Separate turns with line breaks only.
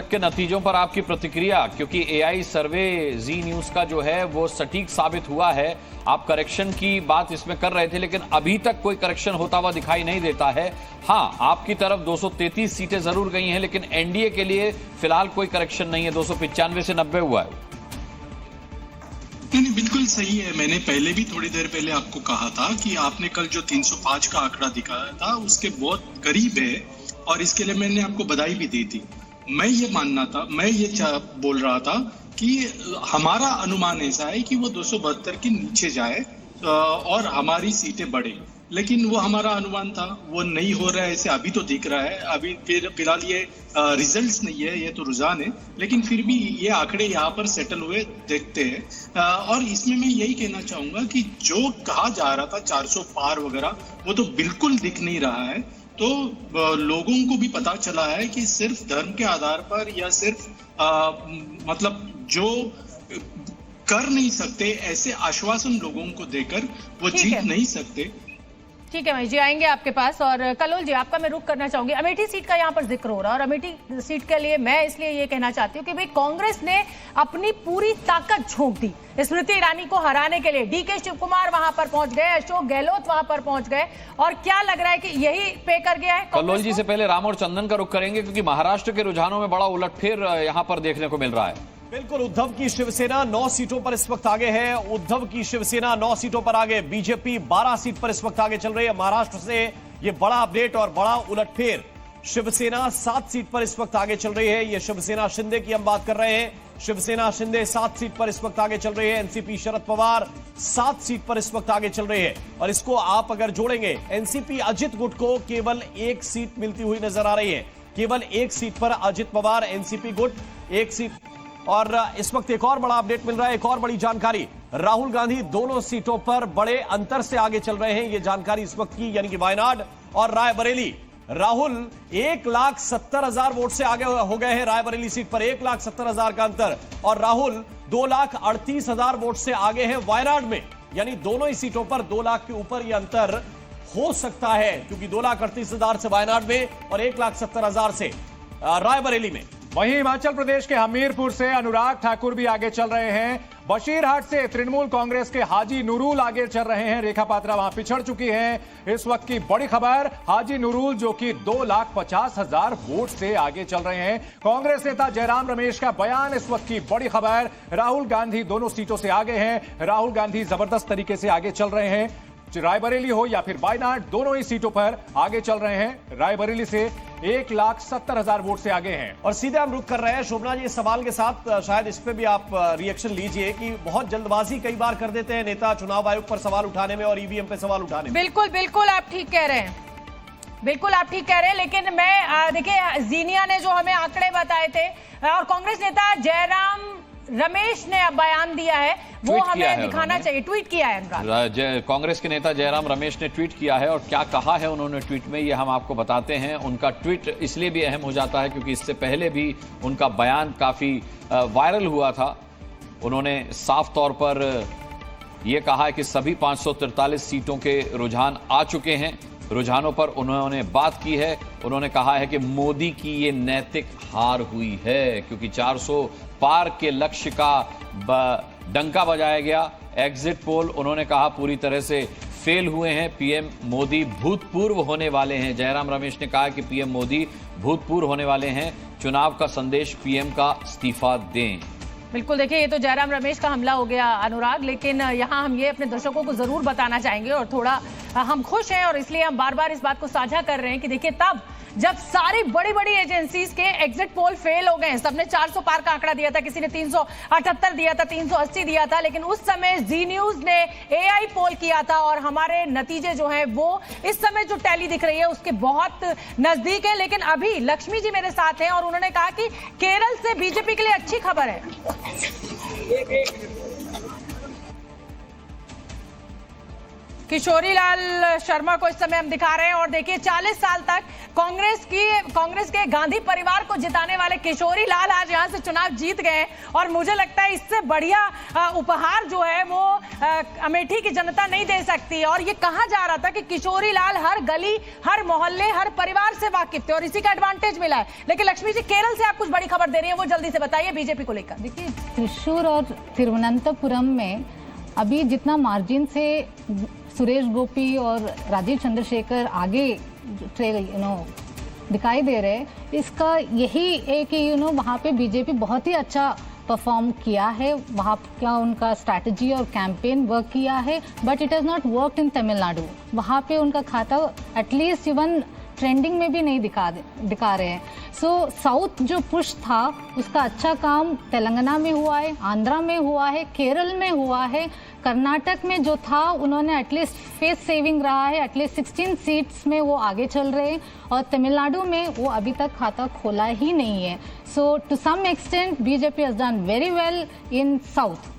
के नतीजों पर आपकी प्रतिक्रिया, क्योंकि एआई सर्वे जी न्यूज का जो है वो सटीक साबित हुआ है। आप करेक्शन की बात इसमें कर रहे थे, लेकिन अभी तक कोई करेक्शन होता हुआ दिखाई नहीं देता है। हाँ, आपकी तरफ 233 सीटें जरूर गई हैं, लेकिन एनडीए के लिए फिलहाल कोई करेक्शन नहीं है। 295 से 90 हुआ है।
नहीं, बिल्कुल सही है। मैंने पहले भी थोड़ी देर पहले आपको कहा था कि आपने कल जो 305 का आंकड़ा दिखाया था उसके बहुत करीब है, और इसके लिए मैंने आपको बधाई भी दी थी। मैं ये बोल रहा था कि हमारा अनुमान ऐसा है कि वो 272 के नीचे जाए और हमारी सीटें बढ़े, लेकिन वो हमारा अनुमान था, वो नहीं हो रहा है। ऐसे अभी तो दिख रहा है, अभी फिलहाल ये रिजल्ट्स नहीं है, ये तो रुझान है, लेकिन फिर भी ये आंकड़े यहाँ पर सेटल हुए देखते हैं। और इसमें मैं यही कहना चाहूंगा कि जो कहा जा रहा था 400 पार वगैरह, वो तो बिल्कुल दिख नहीं रहा है। तो लोगों को भी पता चला है कि सिर्फ धर्म के आधार पर या सिर्फ मतलब जो कर नहीं सकते ऐसे आश्वासन लोगों को देकर वो जीत नहीं सकते।
ठीक है महेश जी, आएंगे आपके पास। और कलोल जी, आपका मैं रुख करना चाहूंगी। अमेठी सीट का यहाँ पर जिक्र हो रहा है, और अमेठी सीट के लिए मैं इसलिए ये कहना चाहती हूँ कि भाई कांग्रेस ने अपनी पूरी ताकत झोंक दी स्मृति ईरानी को हराने के लिए। डीके शिव कुमार वहां पर पहुंच गए, अशोक गहलोत वहां पर पहुंच गए, और क्या लग रहा है कि यही पे कर गया है
कलोल जी से पहले राम और चंदन का रुख करेंगे, क्योंकि महाराष्ट्र के रुझानों में बड़ा उलटफेर यहाँ पर देखने को मिल रहा है।
बिल्कुल, उद्धव की शिवसेना 9 सीटों पर इस वक्त आगे है। उद्धव की शिवसेना 9 सीटों पर आगे, बीजेपी 12 सीट पर इस वक्त आगे चल रही है। महाराष्ट्र से ये बड़ा अपडेट और बड़ा उलटफेर। शिवसेना 7 सीट पर इस वक्त आगे चल रही है। ये शिवसेना शिंदे की हम बात कर रहे हैं। शिवसेना शिंदे 7 सीट पर इस वक्त आगे चल रही है। एनसीपी शरद पवार 7 सीट पर इस वक्त आगे चल रही है। और इसको आप अगर जोड़ेंगे, एनसीपी अजित गुट को केवल 1 सीट मिलती हुई नजर आ रही है। केवल 1 सीट पर अजित पवार, एनसीपी गुट 1 सीट। और इस वक्त एक और बड़ा अपडेट मिल रहा है, एक और बड़ी जानकारी। राहुल गांधी दोनों सीटों पर बड़े अंतर से आगे चल रहे हैं। ये जानकारी इस वक्त की, यानी कि वायनाड और रायबरेली। राहुल 1,70,000 वोट से आगे हो गए हैं रायबरेली सीट पर, 1,70,000 का अंतर। और राहुल 2,38,000 वोट से आगे हैं वायनाड में, यानी दोनों ही सीटों पर 2 लाख के ऊपर यह अंतर हो सकता है, क्योंकि 2,38,000 से वायनाड में और 1,70,000 से रायबरेली में।
वहीं हिमाचल प्रदेश के हमीरपुर से अनुराग ठाकुर भी आगे चल रहे हैं। बशीरहाट से तृणमूल कांग्रेस के हाजी नूरुल आगे चल रहे हैं। रेखा पात्रा वहां पिछड़ चुकी हैं। इस वक्त की बड़ी खबर, हाजी नूरुल जो कि 2,50,000 वोट से आगे चल रहे हैं। कांग्रेस नेता जयराम रमेश का बयान इस वक्त की बड़ी खबर। राहुल गांधी दोनों सीटों से आगे हैं। राहुल गांधी जबरदस्त तरीके से आगे चल रहे हैं। रायबरेली हो या फिर वायनाड, दोनों ही सीटों पर आगे चल रहे हैं। रायबरेली से 1,70,000 वोट से आगे हैं।
और सीधे हम रुक कर रहे हैं शोभना जी इस सवाल के साथ, शायद इस पे भी आप रिएक्शन लीजिए कि बहुत जल्दबाजी कई बार कर देते हैं नेता चुनाव आयोग पर सवाल उठाने में और ईवीएम पे सवाल उठाने में।
बिल्कुल बिल्कुल आप ठीक कह रहे हैं, बिल्कुल आप ठीक कह रहे हैं। लेकिन मैं देखिए, जीनिया ने जो हमें आंकड़े बताए थे और कांग्रेस नेता जयराम रमेश ने अब बयान दिया है, वो हमें दिखाना चाहिए। ट्वीट किया है अनुराग।
कांग्रेस के नेता जयराम रमेश ने ट्वीट किया है, और क्या कहा है उन्होंने ट्वीट में, ये हम आपको बताते हैं। उनका ट्वीट इसलिए भी अहम हो जाता है क्योंकि इससे पहले भी उनका बयान काफी वायरल हुआ था। उन्होंने साफ तौर पर यह कहा है कि सभी 543 सीटों के रुझान आ चुके हैं। रुझानों पर उन्होंने बात की है। उन्होंने कहा है कि मोदी की ये नैतिक हार हुई है, क्योंकि 400 पार के लक्ष्य का डंका बजाया गया। एग्जिट पोल उन्होंने कहा पूरी तरह से फेल हुए हैं। पीएम मोदी भूतपूर्व होने वाले हैं। जयराम रमेश ने कहा कि पीएम मोदी भूतपूर्व होने वाले हैं। चुनाव का संदेश पीएम का इस्तीफा दें।
बिल्कुल, देखिए ये तो जयराम रमेश का हमला हो गया अनुराग, लेकिन यहाँ हम ये अपने दर्शकों को जरूर बताना चाहेंगे, और थोड़ा हम खुश हैं और इसलिए हम बार बार इस बात को साझा कर रहे हैं कि देखिए, तब जब सारी बड़ी बड़ी एजेंसीज के एग्जिट पोल फेल हो गए, सबने 400 पार का आंकड़ा दिया था, किसी ने 378 दिया था, 380 दिया था, लेकिन उस समय जी न्यूज ने एआई पोल किया था और हमारे नतीजे जो हैं वो इस समय जो टैली दिख रही है उसके बहुत नजदीक है। लेकिन अभी लक्ष्मी जी मेरे साथ हैं और उन्होंने कहा कि केरल से बीजेपी के लिए अच्छी खबर है। किशोरी लाल शर्मा को इस समय हम दिखा रहे हैं और देखिए 40 साल तक कांग्रेस के गांधी परिवार को जिताने वाले किशोरी लाल आज यहां से चुनाव जीत गए और मुझे लगता है इससे बढ़िया उपहार जो है वो अमेठी की जनता नहीं दे सकती। और ये कहा जा रहा था कि किशोरी लाल हर गली, हर मोहल्ले, हर परिवार से वाकिफ थे और इसी का एडवांटेज मिला है। लेकिन लक्ष्मी जी, केरल से आप कुछ बड़ी खबर दे रही है, वो जल्दी से बताइए बीजेपी को लेकर।
देखिए, त्रिशूर और तिरुवनंतपुरम में अभी जितना मार्जिन से सुरेश गोपी और राजीव चंद्रशेखर आगे दिखाई दे रहे हैं, इसका यही है कि वहाँ पे बीजेपी बहुत ही अच्छा परफॉर्म किया है, वहाँ का उनका स्ट्रैटेजी और कैंपेन वर्क किया है, but it has not worked in Tamil Nadu. वहाँ पे उनका खाता एटलीस्ट इवन ट्रेंडिंग में भी नहीं दिखा रहे हैं। सो साउथ जो पुश था उसका अच्छा काम तेलंगाना में हुआ है, आंध्रा में हुआ है, केरल में हुआ है, कर्नाटक में जो था उन्होंने एटलीस्ट फेस सेविंग रहा है, एटलीस्ट 16 सीट्स में वो आगे चल रहे हैं और तमिलनाडु में वो अभी तक खाता खोला ही नहीं है। So to some extent BJP has done very well in south.